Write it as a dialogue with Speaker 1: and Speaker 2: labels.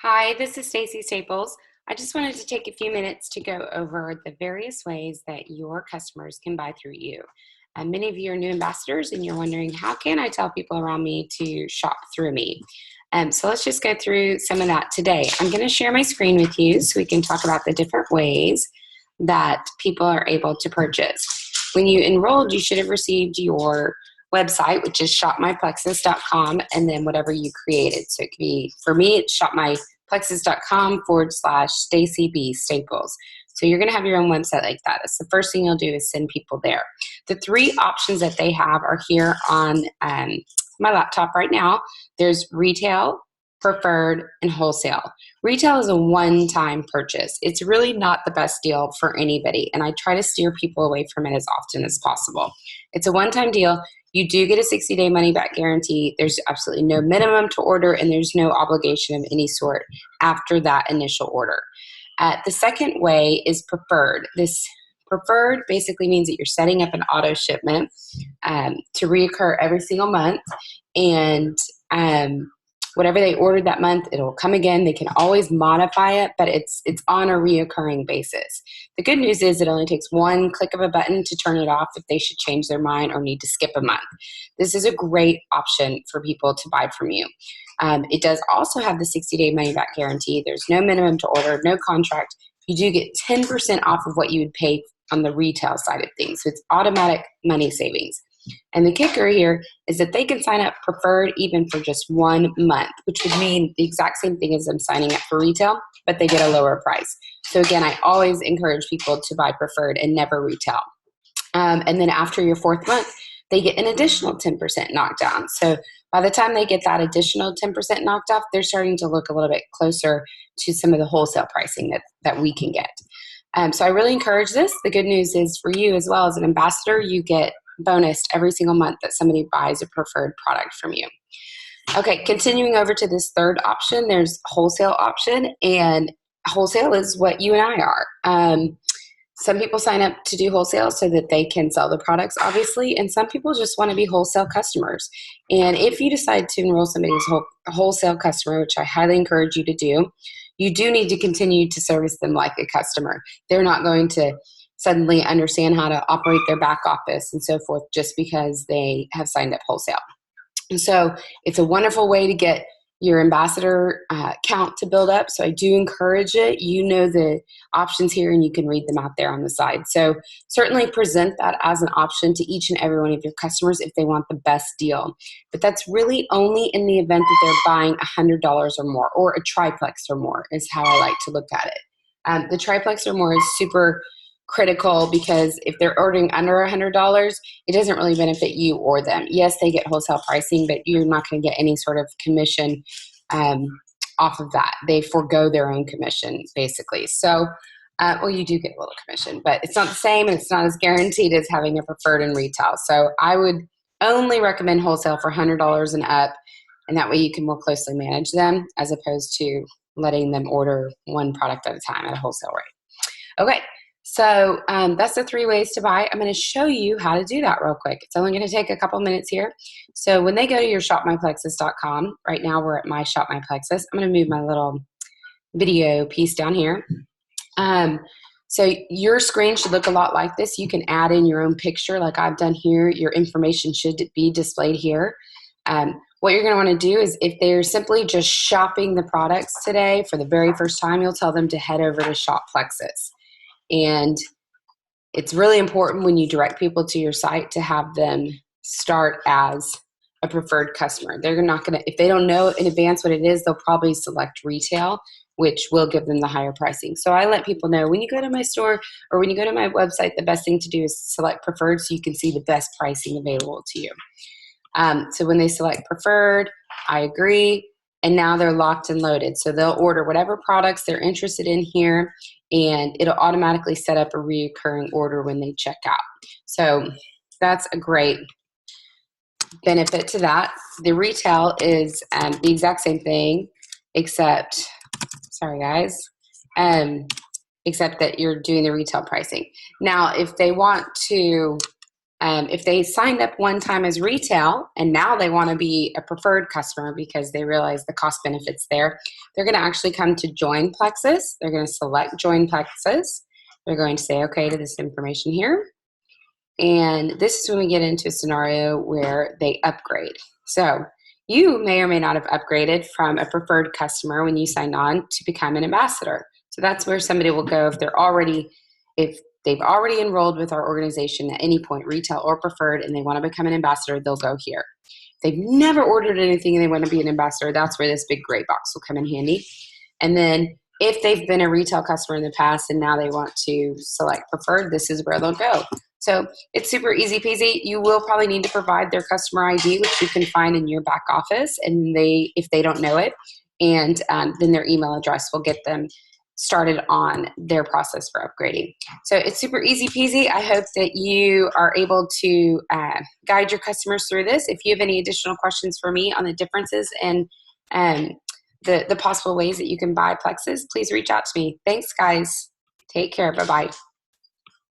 Speaker 1: Hi, this is Stacy Staples. I just wanted to take a few minutes to go over the various ways that your customers can buy through you. Many of you are new ambassadors and you're wondering, how can I tell people around me to shop through me? So let's just go through some of that today. I'm going to share my screen with you so we can talk about the different ways that people are able to purchase. When you enrolled, you should have received your website, which is shopmyplexus.com, and then whatever you created. So it could be, for me, it's shopmyplexus.com/Stacy B. Staples. So you're going to have your own website like that. That's the first thing you'll do is send people there. The three options that they have are here on my laptop right now. There's retail, preferred, and wholesale. Retail is a one-time purchase. It's really not the best deal for anybody, and I try to steer people away from it as often as possible. It's a one-time deal. You do get a 60-day money-back guarantee. There's absolutely no minimum to order, and there's no obligation of any sort after that initial order. The second way is preferred. This preferred basically means that you're setting up an auto shipment to reoccur every single month, and whatever they ordered that month, it'll come again. They can always modify it, but it's on a reoccurring basis. The good news is it only takes one click of a button to turn it off if they should change their mind or need to skip a month. This is a great option for people to buy from you. It does also have the 60-day money-back guarantee. There's no minimum to order, no contract. You do get 10% off of what you would pay on the retail side of things. So it's automatic money savings. And the kicker here is that they can sign up preferred even for just 1 month, which would mean the exact same thing as them signing up for retail, but they get a lower price. So again, I always encourage people to buy preferred and never retail. And then after your fourth month, they get an additional 10% knocked down. So by the time they get that additional 10% knocked off, they're starting to look a little bit closer to some of the wholesale pricing that we can get. So I really encourage this. The good news is for you as well as an ambassador, you get bonused every single month that somebody buys a preferred product from you. Okay, continuing over to this third option, there's wholesale option, and wholesale is what you and I are. Some people sign up to do wholesale so that they can sell the products, obviously, and some people just want to be wholesale customers. And if you decide to enroll somebody as a wholesale customer, which I highly encourage you to do, you do need to continue to service them like a customer. They're not going to suddenly understand how to operate their back office and so forth just because they have signed up wholesale. And so it's a wonderful way to get your ambassador count to build up. So I do encourage it. You know the options here and you can read them out there on the side. So certainly present that as an option to each and every one of your customers if they want the best deal. But that's really only in the event that they're buying $100 or more, or a triplex or more is how I like to look at it. The triplex or more is super critical because if they're ordering under $100, it doesn't really benefit you or them. Yes, they get wholesale pricing, but you're not going to get any sort of commission off of that. They forego their own commission, basically. So, well, you do get a little commission, but it's not the same and it's not as guaranteed as having a preferred in retail. So I would only recommend wholesale for $100 and up, and that way you can more closely manage them as opposed to letting them order one product at a time at a wholesale rate. Okay. So that's the three ways to buy. I'm going to show you how to do that real quick. It's only going to take a couple minutes here. So when they go to your shopmyplexus.com, right now we're at my Shop My Plexus. I'm going to move my little video piece down here. So your screen should look a lot like this. You can add in your own picture like I've done here. Your information should be displayed here. What you're going to want to do is if they're simply just shopping the products today for the very first time, you'll tell them to head over to Shop Plexus. And it's really important when you direct people to your site to have them start as a preferred customer. They're not going to, if they don't know in advance what it is, they'll probably select retail, which will give them the higher pricing. So I let people know when you go to my store or when you go to my website, the best thing to do is select preferred so you can see the best pricing available to you. So when they select preferred, I agree. And now they're locked and loaded. So they'll order whatever products they're interested in here, and it'll automatically set up a recurring order when they check out. So that's a great benefit to that. The retail is the exact same thing, except, sorry guys, except that you're doing the retail pricing. Now, if they want to If they signed up one time as retail and now they want to be a preferred customer because they realize the cost benefits there, they're going to actually come to join Plexus. They're going to select join Plexus. They're going to say okay to this information here. And this is when we get into a scenario where they upgrade. So you may or may not have upgraded from a preferred customer when you signed on to become an ambassador. So that's where somebody will go if they've already enrolled with our organization at any point, retail or preferred, and they want to become an ambassador, they'll go here. If they've never ordered anything and they want to be an ambassador, that's where this big gray box will come in handy. And then if they've been a retail customer in the past and now they want to select preferred, this is where they'll go. So it's super easy peasy. You will probably need to provide their customer ID, which you can find in your back office, and if they don't know it, and then their email address will get them started on their process for upgrading. So it's super easy peasy. I hope that you are able to guide your customers through this. If you have any additional questions for me on the differences and the possible ways that you can buy Plexus, please reach out to me. Thanks, guys. Take care. Bye-bye.